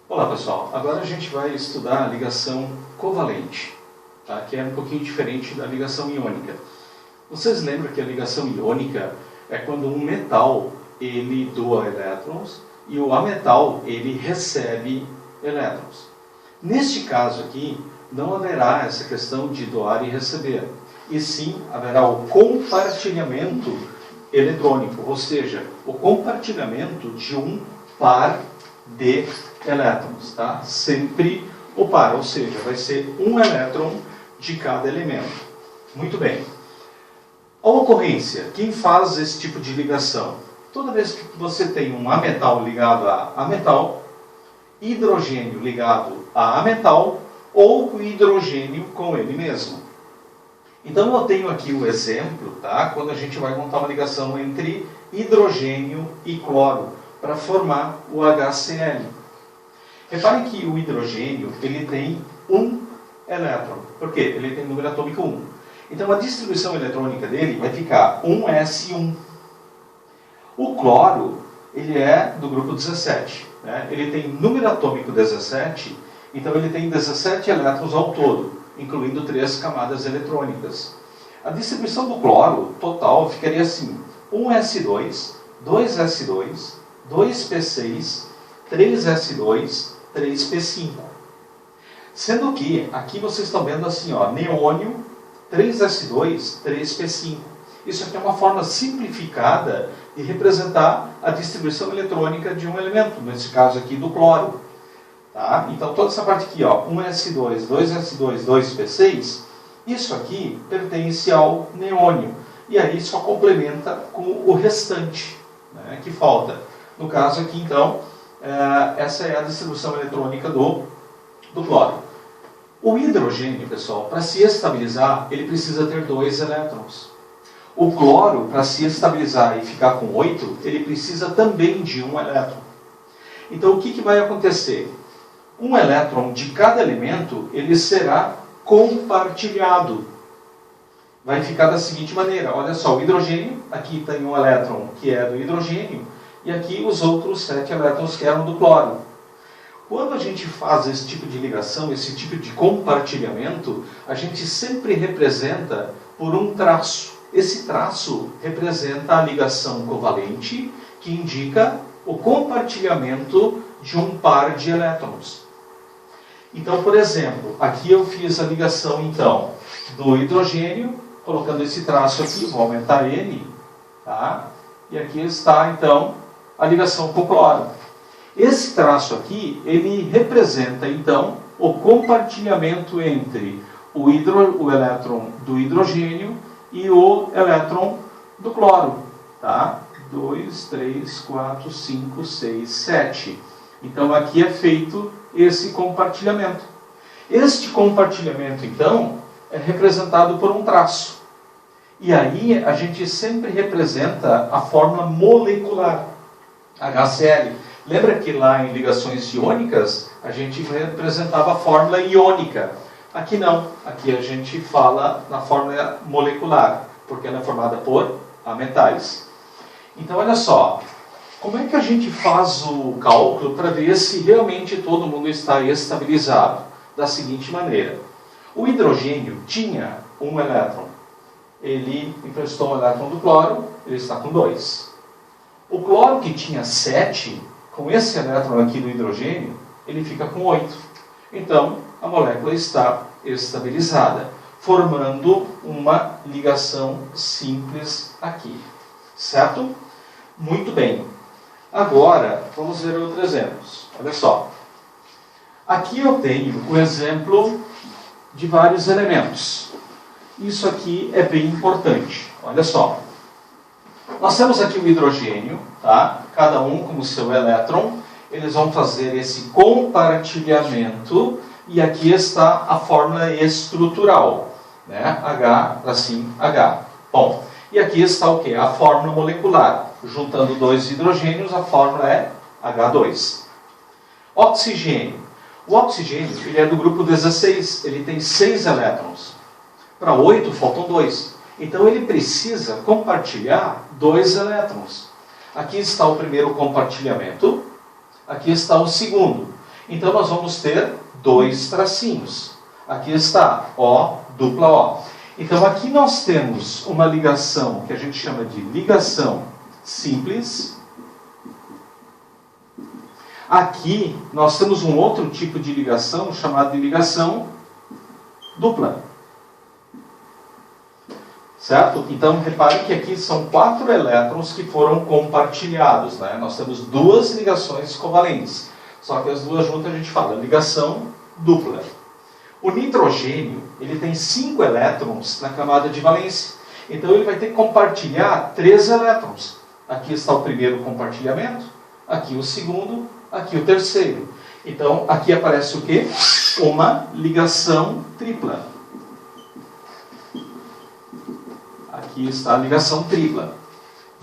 Olá pessoal, agora a gente vai estudar a ligação covalente, tá? Que é um pouquinho diferente da ligação iônica. Vocês lembram que a ligação iônica é quando um metal ele doa elétrons e o ametal ele recebe elétrons. Neste caso aqui, não haverá essa questão de doar e receber, e sim haverá o compartilhamento eletrônico, ou seja, o compartilhamento de um par de elétrons, tá? Sempre o par, ou seja, vai ser um elétron de cada elemento. Muito bem. A ocorrência, quem faz esse tipo de ligação? Toda vez que você tem um ametal ligado a ametal, hidrogênio ligado a ametal, ou o hidrogênio com ele mesmo. Então eu tenho aqui o exemplo, tá? Quando a gente vai montar uma ligação entre hidrogênio e cloro, para formar o HCl. Reparem que o hidrogênio ele tem um elétron. Por quê? Ele tem número atômico 1. Então a distribuição eletrônica dele vai ficar 1s1. O cloro ele é do grupo 17. Né? Ele tem número atômico 17, então ele tem 17 elétrons ao todo, incluindo 3 camadas eletrônicas. A distribuição do cloro total ficaria assim: 1s2, 2s2, 2p6, 3s2, 3p5. Sendo que aqui vocês estão vendo assim, ó, neônio, 3s2, 3p5. Isso aqui é uma forma simplificada de representar a distribuição eletrônica de um elemento, nesse caso aqui do cloro. Tá? Então toda essa parte aqui, ó, 1s2, 2s2, 2p6, isso aqui pertence ao neônio. E aí só complementa com o restante, né, que falta. No caso aqui, então, essa é a distribuição eletrônica do cloro. O hidrogênio, pessoal, para se estabilizar, ele precisa ter 2 elétrons. O cloro, para se estabilizar e ficar com 8, ele precisa também de 1 elétron. Então, o que vai acontecer? Um elétron de cada elemento, ele será compartilhado. Vai ficar da seguinte maneira: olha só, o hidrogênio, aqui tem um elétron que é do hidrogênio, e aqui os outros 7 elétrons que eram do cloro. Quando a gente faz esse tipo de ligação, esse tipo de compartilhamento, a gente sempre representa por um traço. Esse traço representa a ligação covalente, que indica o compartilhamento de um par de elétrons. Então, por exemplo, aqui eu fiz a ligação então do hidrogênio, colocando esse traço aqui, vou aumentar ele, tá? E aqui está então a ligação com o cloro. Esse traço aqui, ele representa então o compartilhamento entre o elétron do hidrogênio e o elétron do cloro, tá? 2, 3, 4, 5, 6, 7. Então aqui é feito esse compartilhamento. Este compartilhamento, então, é representado por um traço. E aí a gente sempre representa a fórmula molecular, HCl. Lembra que lá em ligações iônicas a gente representava a fórmula iônica? Aqui não, aqui a gente fala na fórmula molecular, porque ela é formada por ametais. Então olha só, como é que a gente faz o cálculo para ver se realmente todo mundo está estabilizado? Da seguinte maneira: o hidrogênio tinha um elétron, ele emprestou um elétron do cloro, ele está com 2. O cloro que tinha 7, com esse elétron aqui do hidrogênio, ele fica com 8. Então, a molécula está estabilizada, formando uma ligação simples aqui. Certo? Muito bem. Agora, vamos ver outros exemplos. Olha só. Aqui eu tenho o exemplo de vários elementos. Isso aqui é bem importante. Olha só. Nós temos aqui o hidrogênio, tá? Cada um com o seu elétron. Eles vão fazer esse compartilhamento. E aqui está a fórmula estrutural, né? H, assim, H. Bom, e aqui está o quê? A fórmula molecular. Juntando 2 hidrogênios, a fórmula é H2. Oxigênio. O oxigênio ele é do grupo 16, ele tem 6 elétrons. Para 8 faltam 2. Então ele precisa compartilhar 2 elétrons. Aqui está o primeiro compartilhamento, aqui está o segundo. Então nós vamos ter dois tracinhos. Aqui está, O, dupla O. Então aqui nós temos uma ligação que a gente chama de ligação simples. Aqui nós temos um outro tipo de ligação chamado de ligação dupla. Certo? Então repare que aqui são 4 elétrons que foram compartilhados, né? Nós temos duas ligações covalentes. Só que as duas juntas a gente fala ligação dupla. O nitrogênio, ele tem 5 elétrons na camada de valência. Então ele vai ter que compartilhar 3 elétrons. Aqui está o primeiro compartilhamento, aqui o segundo, aqui o terceiro. Então aqui aparece o quê? Uma ligação tripla. Aqui está a ligação tripla.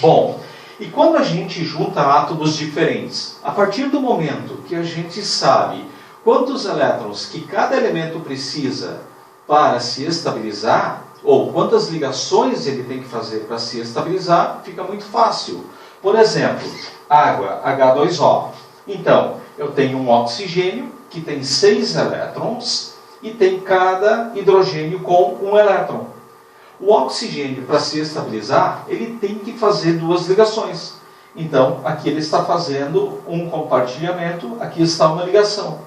Bom, e quando a gente junta átomos diferentes, a partir do momento que a gente sabe quantos elétrons que cada elemento precisa para se estabilizar, ou quantas ligações ele tem que fazer para se estabilizar, fica muito fácil. Por exemplo, água, H2O. Então, eu tenho um oxigênio que tem 6 elétrons e tem cada hidrogênio com 1 elétron. O oxigênio, para se estabilizar, ele tem que fazer 2 ligações. Então, aqui ele está fazendo um compartilhamento, aqui está uma ligação.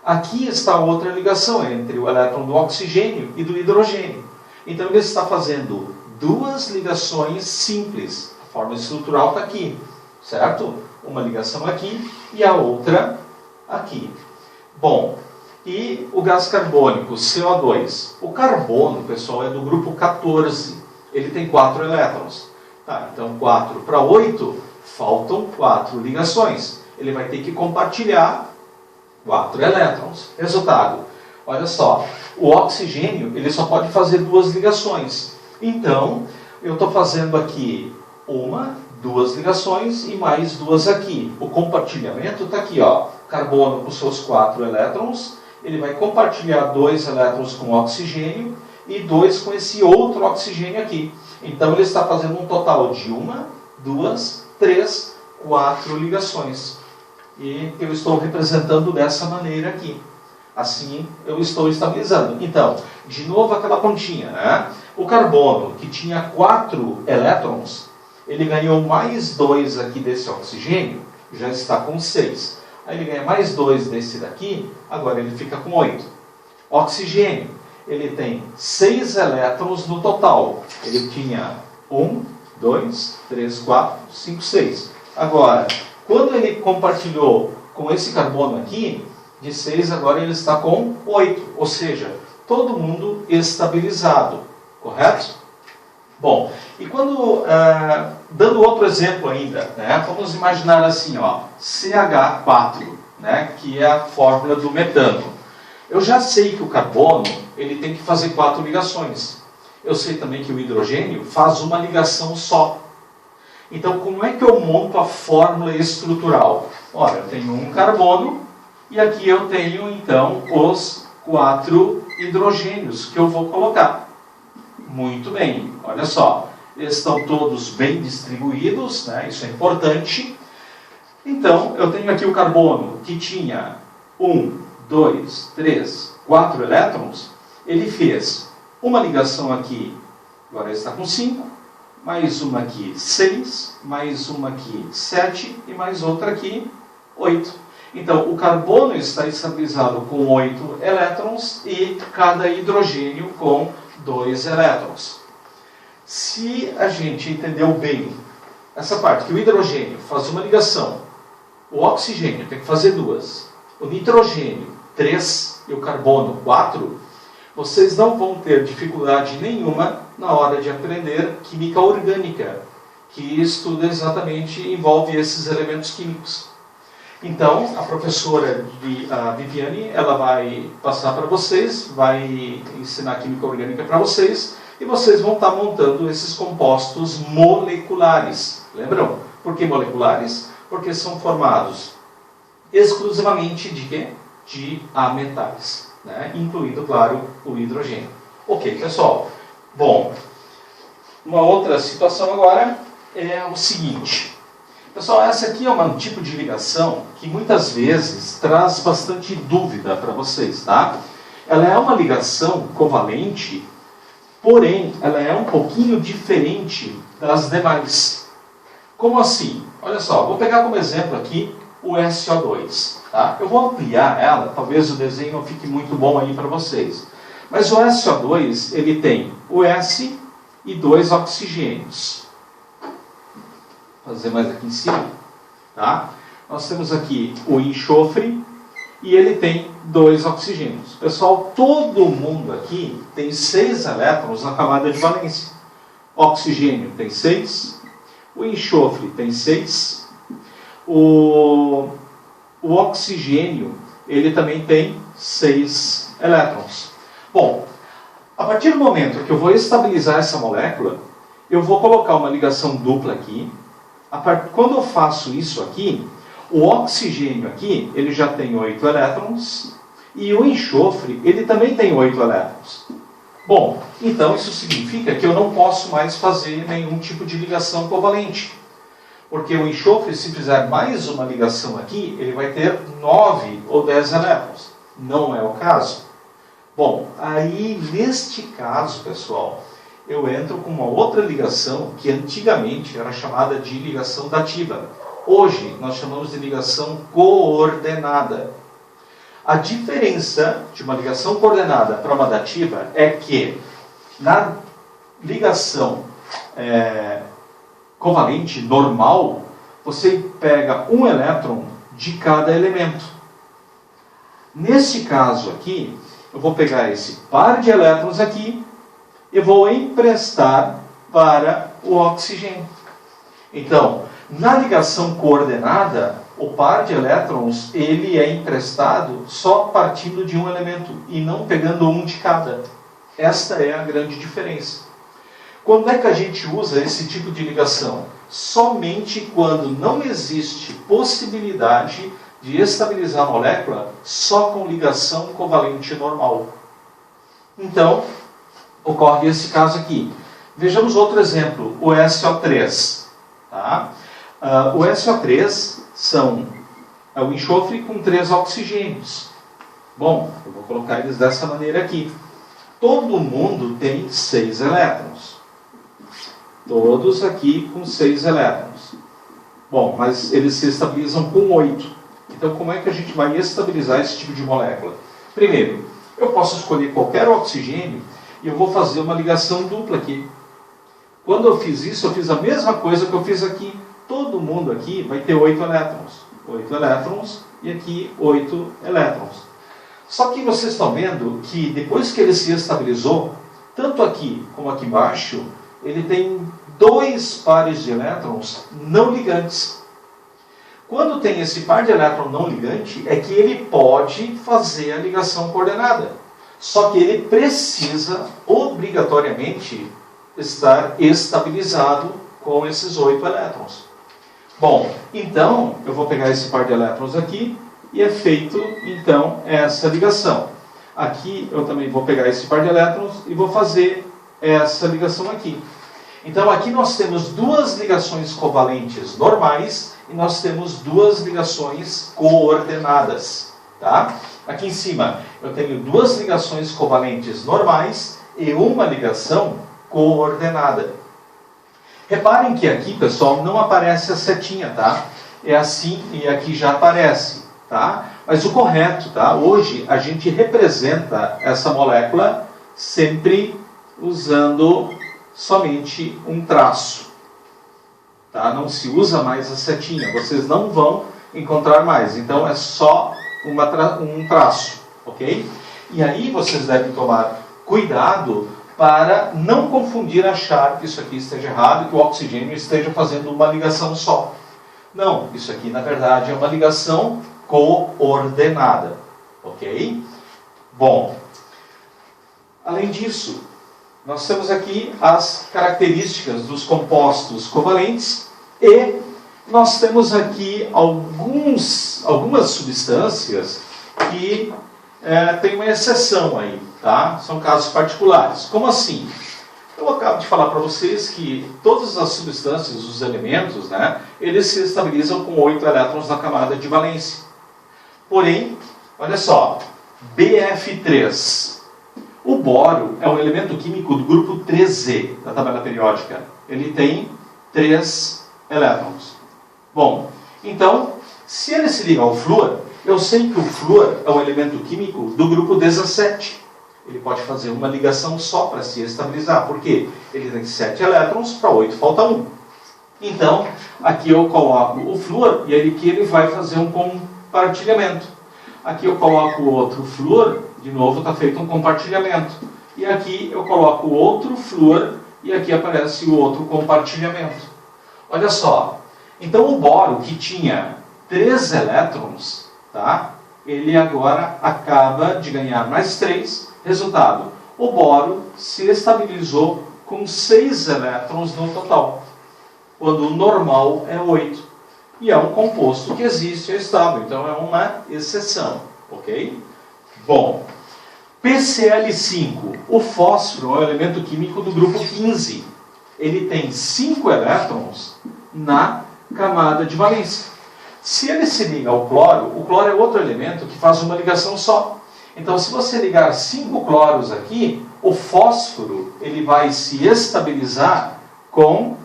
Aqui está outra ligação entre o elétron do oxigênio e do hidrogênio. Então, ele está fazendo 2 ligações simples. A forma estrutural está aqui, certo? Uma ligação aqui e a outra aqui. Bom, e o gás carbônico, CO2. O carbono, pessoal, é do grupo 14. Ele tem 4 elétrons. Tá, então 4 para 8, faltam 4 ligações. Ele vai ter que compartilhar 4 elétrons. Resultado, olha só, o oxigênio ele só pode fazer 2 ligações. Então, eu estou fazendo aqui 2 ligações e mais 2 aqui. O compartilhamento está aqui, ó. Carbono com seus 4 elétrons, ele vai compartilhar 2 elétrons com oxigênio e 2 com esse outro oxigênio aqui. Então ele está fazendo um total de 1, 2, 3, 4 ligações. E eu estou representando dessa maneira aqui. Assim eu estou estabilizando. Então, de novo aquela pontinha, né? O carbono, que tinha 4 elétrons, ele ganhou mais 2 aqui desse oxigênio, já está com 6. Aí ele ganha mais 2 desse daqui, agora ele fica com 8. Oxigênio, ele tem 6 elétrons no total. Ele tinha 1, 2, 3, 4, 5, 6. Agora, quando ele compartilhou com esse carbono aqui, de 6 agora ele está com 8. Ou seja, todo mundo estabilizado. Correto? Bom, e quando, dando outro exemplo ainda, né, vamos imaginar assim, ó, CH4, né, que é a fórmula do metano. Eu já sei que o carbono ele tem que fazer 4 ligações. Eu sei também que o hidrogênio faz uma ligação só. Então, como é que eu monto a fórmula estrutural? Olha, eu tenho um carbono e aqui eu tenho, então, os 4 hidrogênios que eu vou colocar. Muito bem, olha só, eles estão todos bem distribuídos, né? Isso é importante. Então, eu tenho aqui o carbono que tinha 1, 2, 3, 4 elétrons. Ele fez uma ligação aqui, agora ele está com 5, mais uma aqui 6, mais uma aqui 7 e mais outra aqui 8. Então, o carbono está estabilizado com 8 elétrons e cada hidrogênio com 2 elétrons. Se a gente entendeu bem essa parte, que o hidrogênio faz uma ligação, o oxigênio tem que fazer 2, o nitrogênio 3 e o carbono 4, vocês não vão ter dificuldade nenhuma na hora de aprender química orgânica, que estuda exatamente, envolve esses elementos químicos. Então, a professora Viviane, ela vai passar para vocês, vai ensinar química orgânica para vocês, e vocês vão estar montando esses compostos moleculares. Lembram? Por que moleculares? Porque são formados exclusivamente de quê? De ametais, né? Incluindo, claro, o hidrogênio. Ok, pessoal. Bom, uma outra situação agora é o seguinte. Pessoal, essa aqui é um tipo de ligação que muitas vezes traz bastante dúvida para vocês, tá? Ela é uma ligação covalente, porém, ela é um pouquinho diferente das demais. Como assim? Olha só, vou pegar como exemplo aqui o SO2, tá? Eu vou ampliar ela, talvez o desenho não fique muito bom aí para vocês. Mas o SO2, ele tem o S e 2 oxigênios. Vou fazer mais aqui em cima, tá? Nós temos aqui o enxofre e ele tem 2 oxigênios. Pessoal, todo mundo aqui tem 6 elétrons na camada de valência. O oxigênio tem 6, o enxofre tem 6, o oxigênio ele também tem 6 elétrons. Bom, a partir do momento que eu vou estabilizar essa molécula, eu vou colocar uma ligação dupla aqui. Quando eu faço isso aqui, o oxigênio aqui, ele já tem 8 elétrons, e o enxofre, ele também tem 8 elétrons. Bom, então isso significa que eu não posso mais fazer nenhum tipo de ligação covalente. Porque o enxofre, se fizer mais uma ligação aqui, ele vai ter 9 ou 10 elétrons. Não é o caso. Bom, aí neste caso, pessoal, eu entro com uma outra ligação que antigamente era chamada de ligação dativa. Hoje nós chamamos de ligação coordenada. A diferença de uma ligação coordenada para uma dativa é que na ligação covalente normal, você pega um elétron de cada elemento. Nesse caso aqui, eu vou pegar esse par de elétrons aqui e vou emprestar para o oxigênio. Então, na ligação coordenada, o par de elétrons ele é emprestado só partindo de um elemento e não pegando um de cada. Esta é a grande diferença. Quando é que a gente usa esse tipo de ligação? Somente quando não existe possibilidade de estabilizar a molécula só com ligação covalente normal. Então, ocorre esse caso aqui. Vejamos outro exemplo, o SO3. Tá? O SO3 é o enxofre com 3 oxigênios. Bom, eu vou colocar eles dessa maneira aqui. Todo mundo tem 6 elétrons. Todos aqui com 6 elétrons. Bom, mas eles se estabilizam com 8. Então, como é que a gente vai estabilizar esse tipo de molécula? Primeiro, eu posso escolher qualquer oxigênio e eu vou fazer uma ligação dupla aqui. Quando eu fiz isso, eu fiz a mesma coisa que eu fiz aqui. Todo mundo aqui vai ter 8 elétrons. 8 elétrons e aqui 8 elétrons. Só que vocês estão vendo que depois que ele se estabilizou, tanto aqui como aqui embaixo, ele tem 2 pares de elétrons não ligantes. Quando tem esse par de elétron não ligante, é que ele pode fazer a ligação coordenada. Só que ele precisa, obrigatoriamente, estar estabilizado com esses 8 elétrons. Bom, então, eu vou pegar esse par de elétrons aqui e é feito, então, essa ligação. Aqui, eu também vou pegar esse par de elétrons e vou fazer essa ligação aqui. Então, aqui nós temos 2 ligações covalentes normais e nós temos 2 ligações coordenadas. Tá? Aqui em cima, eu tenho 2 ligações covalentes normais e uma ligação coordenada. Reparem que aqui, pessoal, não aparece a setinha, tá? É assim e aqui já aparece, tá? Mas o correto, tá? Hoje a gente representa essa molécula sempre usando somente um traço, tá? Não se usa mais a setinha, vocês não vão encontrar mais. Então é só um traço, ok? E aí vocês devem tomar cuidado para não confundir, achar que isso aqui esteja errado, que o oxigênio esteja fazendo uma ligação só. Não, isso aqui na verdade é uma ligação coordenada, ok? Bom, além disso, nós temos aqui as características dos compostos covalentes e nós temos aqui algumas substâncias que tem uma exceção aí, tá? São casos particulares. Como assim? Eu acabo de falar para vocês que todas as substâncias, os elementos, né, eles se estabilizam com 8 elétrons na camada de valência. Porém, olha só, BF3. O boro é um elemento químico do grupo 3Z da tabela periódica. Ele tem 3 elétrons. Bom, então, se ele se liga ao flúor, eu sei que o flúor é um elemento químico do grupo 17. Ele pode fazer uma ligação só para se estabilizar. Por quê? Ele tem 7 elétrons, para 8 falta 1. Então, aqui eu coloco o flúor e aqui ele vai fazer um compartilhamento. Aqui eu coloco o outro flúor, de novo está feito um compartilhamento. E aqui eu coloco o outro flúor e aqui aparece o outro compartilhamento. Olha só, então o boro que tinha 3 elétrons, tá? Ele agora acaba de ganhar mais 3. Resultado, o boro se estabilizou com 6 elétrons no total, quando o normal é 8. E é um composto que existe, é estável, então é uma exceção, ok? Bom, PCl5, o fósforo é um elemento químico do grupo 15. Ele tem 5 elétrons na camada de valência. Se ele se liga ao cloro, o cloro é outro elemento que faz uma ligação só. Então, se você ligar 5 cloros aqui, o fósforo ele vai se estabilizar com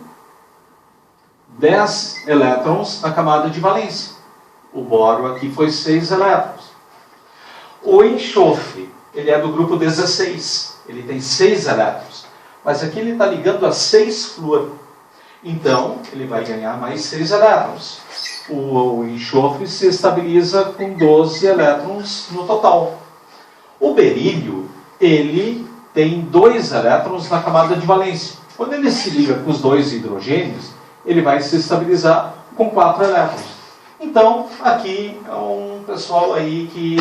10 elétrons na camada de valência. O boro aqui foi 6 elétrons. O enxofre, ele é do grupo 16. Ele tem 6 elétrons. Mas aqui ele está ligando a 6 flúor. Então, ele vai ganhar mais 6 elétrons. O enxofre se estabiliza com 12 elétrons no total. O berílio, ele tem 2 elétrons na camada de valência. Quando ele se liga com os 2 hidrogênios, ele vai se estabilizar com 4 elétrons. Então, aqui é um pessoal aí que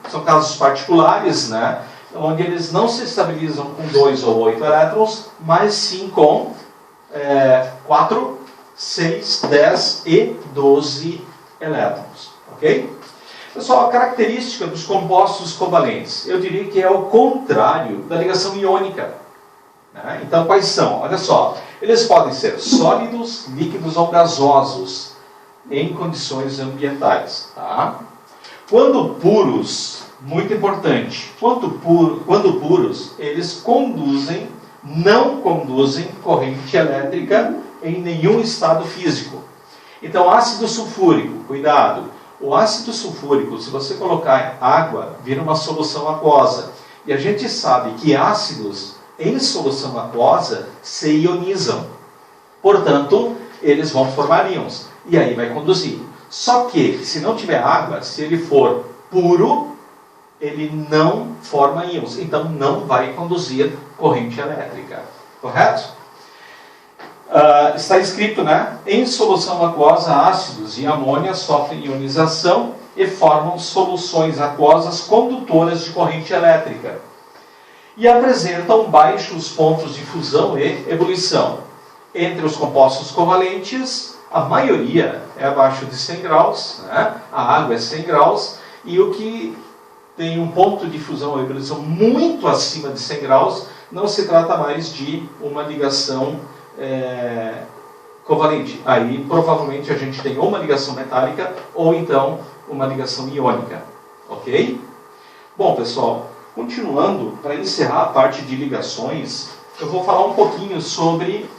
são casos particulares, né? Onde eles não se estabilizam com 2 ou 8 elétrons, mas sim com 4, 6, 10 e 12 elétrons. Ok? Pessoal, a característica dos compostos covalentes, eu diria que é o contrário da ligação iônica. Né? Então, quais são? Olha só, eles podem ser sólidos, líquidos ou gasosos em condições ambientais. Tá? Quando puros, muito importante, quando puros, eles não conduzem corrente elétrica em nenhum estado físico. Então, ácido sulfúrico, cuidado. O ácido sulfúrico, se você colocar água, vira uma solução aquosa. E a gente sabe que ácidos em solução aquosa se ionizam. Portanto, eles vão formar íons. E aí vai conduzir. Só que, se não tiver água, se ele for puro, ele não forma íons. Então, não vai conduzir corrente elétrica. Correto? Está escrito, né? Em solução aquosa, ácidos e amônia sofrem ionização e formam soluções aquosas condutoras de corrente elétrica. E apresentam baixos pontos de fusão e ebulição. Entre os compostos covalentes, a maioria é abaixo de 100 graus, né? A água é 100 graus, e o que tem um ponto de fusão ou ebulição muito acima de 100 graus, não se trata mais de uma ligação covalente. Aí provavelmente a gente tem ou uma ligação metálica ou então uma ligação iônica. Ok? Bom, pessoal, continuando, para encerrar a parte de ligações, eu vou falar um pouquinho sobre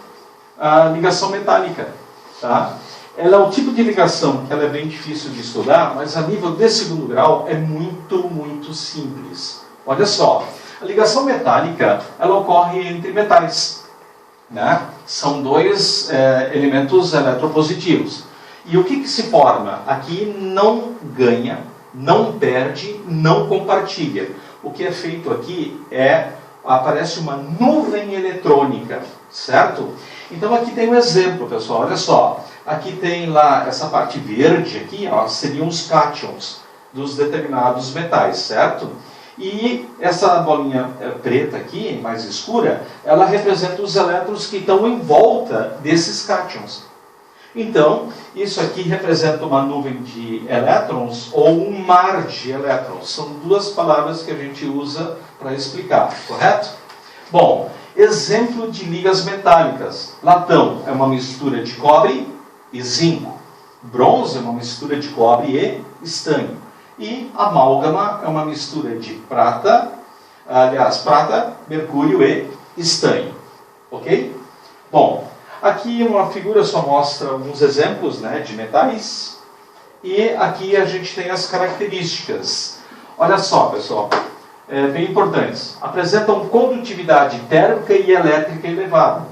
a ligação metálica. Tá? Ela é o tipo de ligação que ela é bem difícil de estudar, mas a nível de segundo grau é muito, muito simples. Olha só, a ligação metálica ela ocorre entre metais. Né? São 2 elementos eletropositivos. E o que se forma? Aqui não ganha, não perde, não compartilha. O que é feito aqui aparece uma nuvem eletrônica, certo? Então aqui tem um exemplo, pessoal, olha só. Aqui tem lá essa parte verde aqui, ó, seriam os cátions dos determinados metais, certo? E essa bolinha preta aqui, mais escura, ela representa os elétrons que estão em volta desses cátions. Então, isso aqui representa uma nuvem de elétrons ou um mar de elétrons. São 2 palavras que a gente usa para explicar, correto? Bom, Exemplo de ligas metálicas. Latão é uma mistura de cobre e zinco. Bronze é uma mistura de cobre e estanho. E amálgama é uma mistura de prata, mercúrio e estanho. Ok? Bom, aqui uma figura só mostra alguns exemplos, né, de metais. E aqui a gente tem as características. Olha só, pessoal, bem importantes. Apresentam condutividade térmica e elétrica elevada.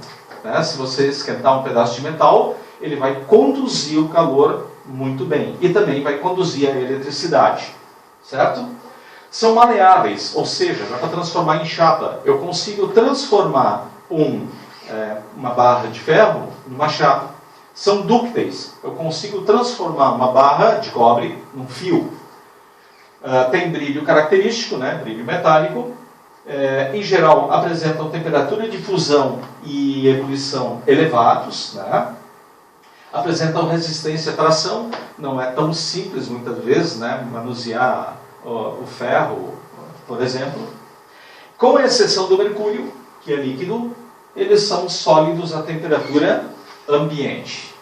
Né? Se você esquentar um pedaço de metal, ele vai conduzir o calor muito bem. E também vai conduzir a eletricidade. Certo? São maleáveis, ou seja, dá para transformar em chapa. Eu consigo transformar uma barra de ferro numa chapa. São dúcteis. Eu consigo transformar uma barra de cobre num fio. Tem brilho característico, né? Brilho metálico. Em geral, apresentam temperatura de fusão e ebulição elevados. Né? Apresentam resistência à tração. Não é tão simples, muitas vezes, né? Manusear o ferro, por exemplo. Com exceção do mercúrio, que é líquido, eles são sólidos à temperatura ambiente.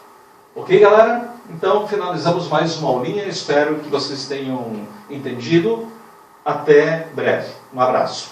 Ok, galera? Então, finalizamos mais uma aulinha. Espero que vocês tenham entendido. Até breve. Um abraço.